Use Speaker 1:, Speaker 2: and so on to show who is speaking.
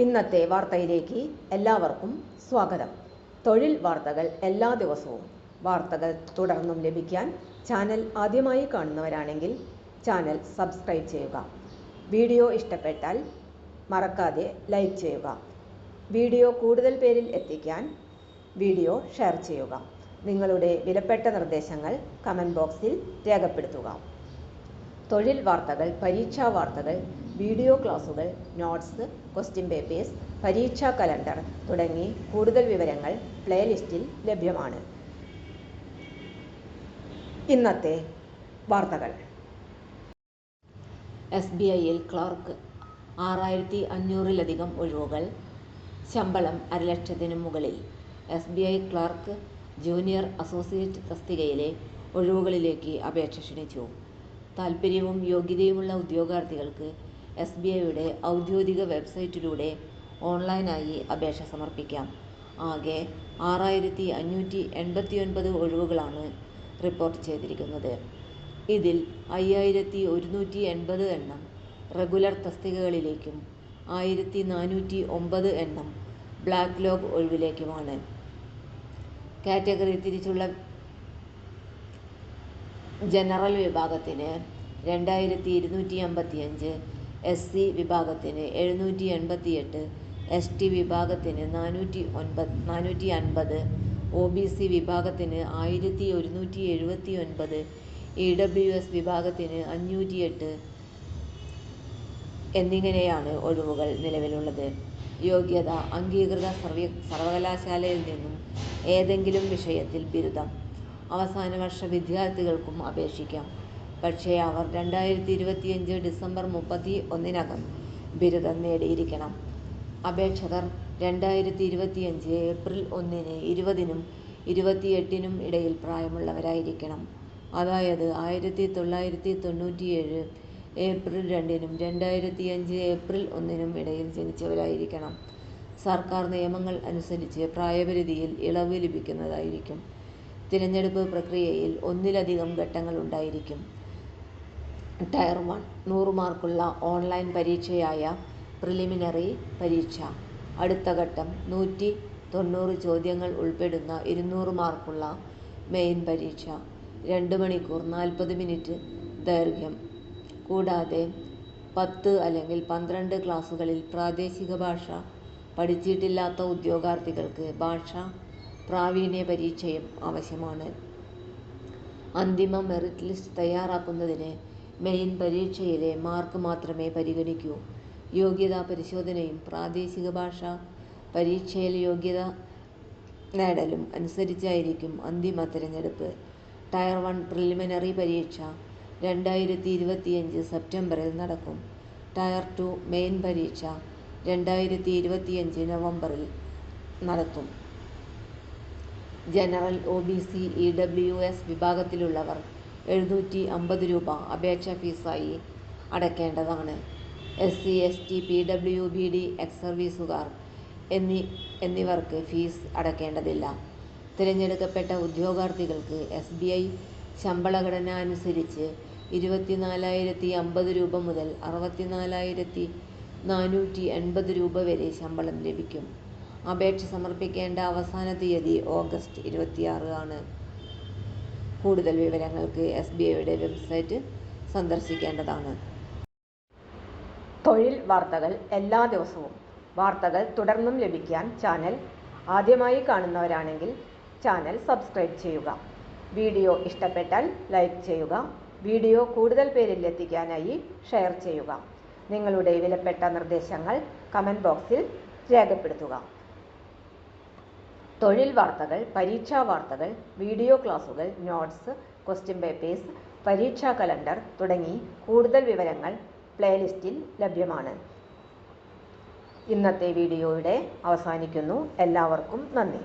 Speaker 1: ഇന്നത്തെ വാർത്തയിലേക്ക് എല്ലാവർക്കും സ്വാഗതം. തൊഴിൽ വാർത്തകൾ എല്ലാ ദിവസവും വാർത്തകൾ തുടർന്നും ലഭിക്കാൻ ചാനൽ ആദ്യമായി കാണുന്നവരാണെങ്കിൽ ചാനൽ സബ്സ്ക്രൈബ് ചെയ്യുക. വീഡിയോ ഇഷ്ടപ്പെട്ടാൽ മറക്കാതെ ലൈക്ക് ചെയ്യുക. വീഡിയോ കൂടുതൽ പേരിൽ എത്തിക്കാൻ വീഡിയോ ഷെയർ ചെയ്യുക. നിങ്ങളുടെ വിലപ്പെട്ട നിർദ്ദേശങ്ങൾ കമൻറ്റ് ബോക്സിൽ രേഖപ്പെടുത്തുക. തൊഴിൽ വാർത്തകൾ, പരീക്ഷാ വാർത്തകൾ, വീഡിയോ ക്ലാസുകൾ, നോട്ട്സ്, ക്വസ്റ്റ്യൻ പേപ്പേഴ്സ്, പരീക്ഷാ കലണ്ടർ തുടങ്ങി കൂടുതൽ വിവരങ്ങൾ പ്ലേലിസ്റ്റിൽ ലഭ്യമാണ്. ഇന്നത്തെ വാർത്തകൾ. SBIയിൽ ക്ലർക്ക് 6500-ലധികം ഒഴിവുകൾ. ശമ്പളം 1,00,000-ന് മുകളിൽ. SBI ക്ലർക്ക് ജൂനിയർ അസോസിയേറ്റ് തസ്തികയിലെ ഒഴിവുകളിലേക്ക് അപേക്ഷ ക്ഷണിച്ചു. താൽപ്പര്യവും യോഗ്യതയുമുള്ള ഉദ്യോഗാർത്ഥികൾക്ക് SBIയുടെ ഔദ്യോഗിക വെബ്സൈറ്റിലൂടെ ഓൺലൈനായി അപേക്ഷ സമർപ്പിക്കാം. ആകെ 6589 ഒഴിവുകളാണ് റിപ്പോർട്ട് ചെയ്തിരിക്കുന്നത്. ഇതിൽ 5180 എണ്ണം റെഗുലർ തസ്തികകളിലേക്കും 1409 എണ്ണം ബ്ലാക്ക് ലോഗ് ഒഴിവിലേക്കുമാണ്. കാറ്റഗറി തിരിച്ചുള്ള ജനറൽ വിഭാഗത്തിന് 2255, SC വിഭാഗത്തിന് 788, ST വിഭാഗത്തിന് 450, OBC വിഭാഗത്തിന് 1179, EWS വിഭാഗത്തിന് 508 എന്നിങ്ങനെയാണ് ഒഴിവുകൾ നിലവിലുള്ളത്. യോഗ്യത: അംഗീകൃത സർവകലാശാലയിൽ നിന്നും ഏതെങ്കിലും വിഷയത്തിൽ ബിരുദം. അവസാന വർഷ വിദ്യാർത്ഥികൾക്കും അപേക്ഷിക്കാം. പക്ഷേ അവർ 2025 ഡിസംബർ 31-നകം ബിരുദം നേടിയിരിക്കണം. അപേക്ഷകർ 2025 ഏപ്രിൽ 1-ന് 20-നും 28-നും ഇടയിൽ പ്രായമുള്ളവരായിരിക്കണം. അതായത് 1997 ഏപ്രിൽ 2-നും 2005 ഏപ്രിൽ 1-നും ഇടയിൽ ജനിച്ചവരായിരിക്കണം. സർക്കാർ നിയമങ്ങൾ അനുസരിച്ച് പ്രായപരിധിയിൽ ഇളവ് ലഭിക്കുന്നതായിരിക്കും. തിരഞ്ഞെടുപ്പ് പ്രക്രിയയിൽ ഒന്നിലധികം ഘട്ടങ്ങൾ ഉണ്ടായിരിക്കും. ടയർ 1 100 മാർക്കുള്ള ഓൺലൈൻ പരീക്ഷയായ പ്രിലിമിനറി പരീക്ഷ. അടുത്ത ഘട്ടം 190 ചോദ്യങ്ങൾ ഉൾപ്പെടുന്ന 200 മാർക്കുള്ള മെയിൻ പരീക്ഷ. 2 മണിക്കൂർ 40 മിനിറ്റ് ദൈർഘ്യം. കൂടാതെ 10 അല്ലെങ്കിൽ 12 ക്ലാസുകളിൽ പ്രാദേശിക ഭാഷ പഠിച്ചിട്ടില്ലാത്ത ഉദ്യോഗാർത്ഥികൾക്ക് ഭാഷാ പ്രാവീണ്യ പരീക്ഷയും ആവശ്യമാണ്. അന്തിമ മെറിറ്റ് ലിസ്റ്റ് തയ്യാറാക്കുന്നതിന് മെയിൻ പരീക്ഷയിലെ മാർക്ക് മാത്രമേ പരിഗണിക്കൂ. യോഗ്യതാ പരിശോധനയും പ്രാദേശിക ഭാഷാ പരീക്ഷയിൽ യോഗ്യത നേടലും അനുസരിച്ചായിരിക്കും അന്തിമ തിരഞ്ഞെടുപ്പ്. ടയർ 1 പ്രിലിമിനറി പരീക്ഷ 2025 സെപ്റ്റംബറിൽ നടക്കും. ടയർ 2 മെയിൻ പരീക്ഷ 2025 നവംബറിൽ നടത്തും. ജനറൽ, OBC, EWS വിഭാഗത്തിലുള്ളവർ 750 രൂപ അപേക്ഷാ ഫീസായി അടയ്ക്കേണ്ടതാണ്. SC, ST, PWBD, എക്സ് സർവീസുകാർ എന്നിവർക്ക് ഫീസ് അടയ്ക്കേണ്ടതില്ല. തിരഞ്ഞെടുക്കപ്പെട്ട ഉദ്യോഗാർത്ഥികൾക്ക് SBI ശമ്പളഘടന അനുസരിച്ച് 24,050 രൂപ മുതൽ 64,480 രൂപ വരെ ശമ്പളം ലഭിക്കും. അപേക്ഷ സമർപ്പിക്കേണ്ട അവസാന തീയതി ഓഗസ്റ്റ് 26 ആണ്. കൂടുതൽ വിവരങ്ങൾക്ക് SBIയുടെ വെബ്സൈറ്റ് സന്ദർശിക്കേണ്ടതാണ്. തൊഴിൽ വാർത്തകൾ എല്ലാ ദിവസവും വാർത്തകൾ തുടർന്നും ലഭിക്കാൻ ചാനൽ ആദ്യമായി കാണുന്നവരാണെങ്കിൽ ചാനൽ സബ്സ്ക്രൈബ് ചെയ്യുക. വീഡിയോ ഇഷ്ടപ്പെട്ടാൽ ലൈക്ക് ചെയ്യുക. വീഡിയോ കൂടുതൽ പേരിൽ എത്തിക്കാനായി ഷെയർ ചെയ്യുക. നിങ്ങളുടെ വിലപ്പെട്ട നിർദ്ദേശങ്ങൾ കമൻറ്റ് ബോക്സിൽ രേഖപ്പെടുത്തുക. തൊഴിൽ വാർത്തകൾ, പരീക്ഷാ വാർത്തകൾ, വീഡിയോ ക്ലാസുകൾ, നോട്ട്സ്, ക്വസ്റ്റ്യൻ പേപ്പേഴ്സ്, പരീക്ഷാ കലണ്ടർ തുടങ്ങി കൂടുതൽ വിവരങ്ങൾ പ്ലേലിസ്റ്റിൽ ലഭ്യമാണ്. ഇന്നത്തെ വീഡിയോയുടെ അവസാനിക്കുന്നു. എല്ലാവർക്കും നന്ദി.